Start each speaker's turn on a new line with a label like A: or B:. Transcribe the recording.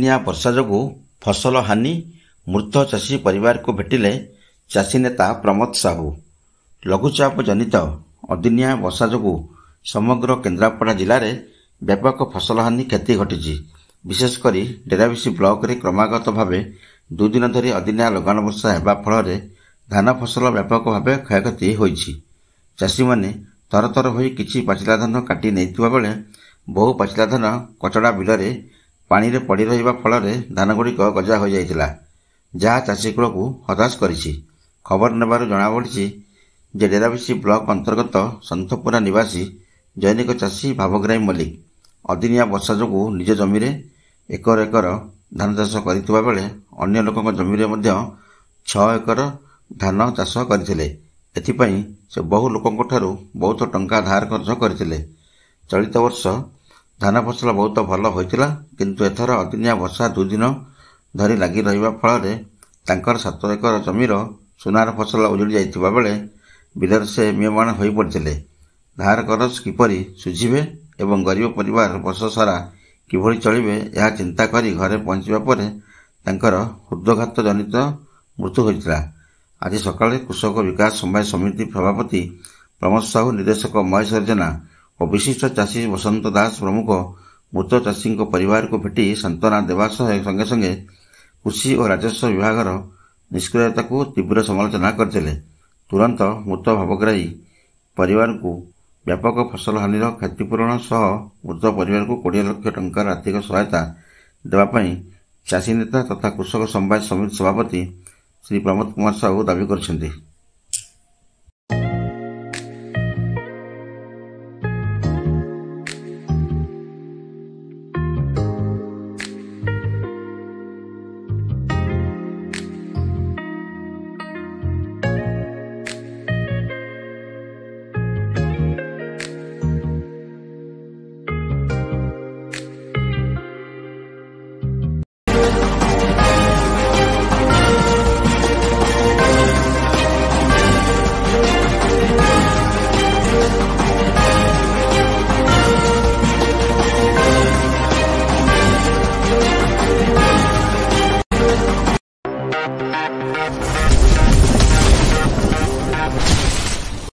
A: ଅଦିନିଆ ବର୍ଷା ଯୋଗୁଁ ଫସଲ ହାନି, ମୃତ ଚାଷୀ ପରିବାରକୁ ଭେଟିଲେ ଚାଷୀ ନେତା ପ୍ରମୋଦ ସାହୁ। ଲଘୁଚାପ ଜନିତ ଅଦିନିଆ ବର୍ଷା ଯୋଗୁଁ ସମଗ୍ର କେନ୍ଦ୍ରାପଡ଼ା ଜିଲ୍ଲାରେ ବ୍ୟାପକ ଫସଲ ହାନି କ୍ଷତି ଘଟିଛି। ବିଶେଷ କରି ଡେରାବିଶି ବ୍ଲକରେ କ୍ରମାଗତ ଭାବେ 2 ଦିନ ଧରି ଅଦିନିଆ ଲଗାଣ ବର୍ଷା ହେବା ଫଳରେ ଧାନ ଫସଲ ବ୍ୟାପକ ଭାବେ କ୍ଷୟକ୍ଷତି ହୋଇଛି। ଚାଷୀମାନେ ତରତର ହୋଇ କିଛି ପାଚିଲା ଧାନ କାଟି ନେଇଥିବା ବେଳେ ବହୁ ପାଚିଲା ଧାନ କଚଡ଼ା ବିଲରେ ପାଣିରେ ପଡ଼ି ରହିବା ଫଳରେ ଧାନଗୁଡ଼ିକ ଗଜା ହୋଇଯାଇଥିଲା, ଯାହା ଚାଷୀ କୂଳକୁ ହତାଶ କରିଛି। ଖବର ନେବାରୁ ଜଣାପଡ଼ିଛି ଯେ ଡେରାବିଶି ବ୍ଲକ ଅନ୍ତର୍ଗତ ସନ୍ଥପୁରା ନିବାସୀ ଜୈନିକ ଚାଷୀ ଭାବଗ୍ରାହୀ ମଲ୍ଲିକ ଅଦିନିଆ ବର୍ଷା ଯୋଗୁଁ ନିଜ ଜମିରେ ଏକର ଏକର ଧାନ ଚାଷ କରିଥିବା ବେଳେ ଅନ୍ୟ ଲୋକଙ୍କ ଜମିରେ ମଧ୍ୟ 6 ଏକର ଧାନ ଚାଷ କରିଥିଲେ। ଏଥିପାଇଁ ସେ ବହୁ ଲୋକଙ୍କଠାରୁ ବହୁତ ଟଙ୍କା ଧାର ଖର୍ଚ୍ଚ କରିଥିଲେ। ଚଳିତ ବର୍ଷ ଧାନ ଫସଲ ବହୁତ ଭଲ ହୋଇଥିଲା, କିନ୍ତୁ ଏଥର ଅଦିନିଆ ବର୍ଷା 2 ଦିନ ଧରି ଲାଗି ରହିବା ଫଳରେ ତାଙ୍କର 7 ଏକର ଜମିର ସୁନାର ଫସଲ ଉଜୁଡ଼ି ଯାଇଥିବା ବେଳେ ବିଲରେ ସେ ମ୍ରିୟମାଣ ହୋଇପଡ଼ିଥିଲେ। ଧାର କରଜ କିପରି ଶୁଝିବେ ଏବଂ ଗରିବ ପରିବାର ବର୍ଷ ସାରା କିଭଳି ଚଳିବେ ଏହା ଚିନ୍ତା କରି ଘରେ ପହଞ୍ଚିବା ପରେ ତାଙ୍କର ହୃଦଘାତ ଜନିତ ମୃତ୍ୟୁ ହୋଇଥିଲା। ଆଜି ସକାଳେ କୃଷକ ବିକାଶ ସମବାୟ ସମିତି ସଭାପତି ପ୍ରମୋଦ ସାହୁ, ନିର୍ଦ୍ଦେଶକ ମହେଶ ଜେନା ଓ ବିଶିଷ୍ଟ ଚାଷୀ ବସନ୍ତ ଦାସ ପ୍ରମୁଖ ମୃତ ଚାଷୀଙ୍କ ପରିବାରକୁ ଭେଟି ସାନ୍ତ୍ୱନା ଦେବା ସଙ୍ଗେ ସଙ୍ଗେ କୃଷି ଓ ରାଜସ୍ୱ ବିଭାଗର ନିଷ୍କ୍ରିୟତାକୁ ତୀବ୍ର ସମାଲୋଚନା କରିଥିଲେ। ତୁରନ୍ତ ମୃତ ଭାବଗ୍ରାହୀ ପରିବାରକୁ ବ୍ୟାପକ ଫସଲ ହାନିର କ୍ଷତିପୂରଣ ସହ ମୃତ ପରିବାରକୁ 20 ଲକ୍ଷ ଟଙ୍କାର ଆର୍ଥିକ ସହାୟତା ଦେବା ପାଇଁ ଚାଷୀ ନେତା ତଥା କୃଷକ ସମବାୟ ସମିତି ସଭାପତି ଶ୍ରୀ ପ୍ରମୋଦ କୁମାର ସାହୁ ଦାବି କରିଛନ୍ତି।